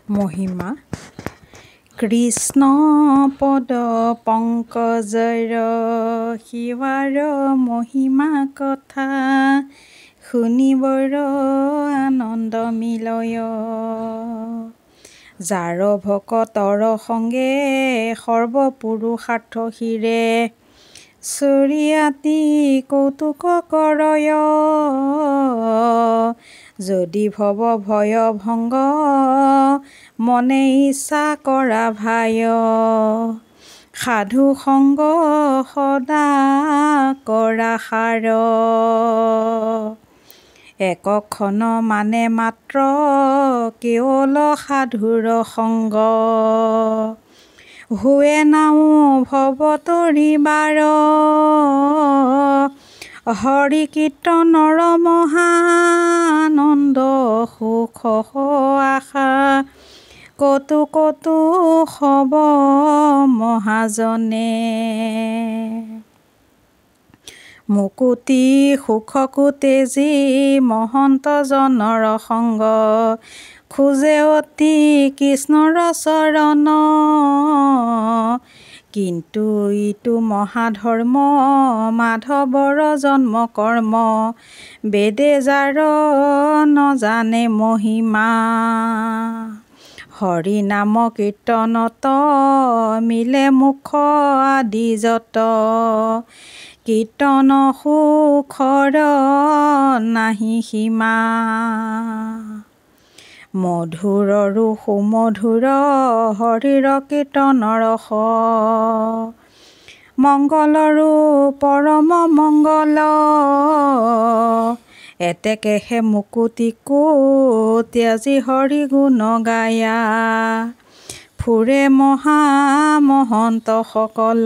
মহিমা কৃষ্ণ পদ পংকজৰ শিৱাৰ মহিমা কথা শুনিবৰ আনন্দ মিলয় যাৰ ভকতৰ সংগে সৰ্বপুৰুষাৰ্থ শিৰে চৰিয়াতি কৌতুক কৰয় যদি ভৱ ভয় ভংগ মনে ইচ্ছা কৰা ভায় সাধু সংগ সদা কৰা সাৰ একক্ষণ মানে মাত্ৰ কেৱল সাধুৰ সংগ হুৱে নাও ভৱ তৰিবাৰ হৰি কীৰ্তনৰ মহানন্দ সুখ আশা কতো কতো হব মহাজনে মুকুতি সুখকো তেজি মহন্ত জনৰ সংগ খোজে অতি কৃষ্ণৰ চৰণ কিন্তু ইটো মহাধৰ্ম মাধৱৰ জন্ম কৰ্ম বেদে যাৰ নজানে মহিমা হৰি নাম কীৰ্তনত মিলে মুখ আদি যত কীৰ্তন সুখৰ নাহি সীমা মধুৰৰো সুমধুৰ হৰিৰ কীৰ্তনৰ ৰস মংগলৰো পৰম মংগল এতেকেহে মুকুতিকো ত্যাজি হৰি গুণ গায়া ফুৰে মহা মহন্ত সকল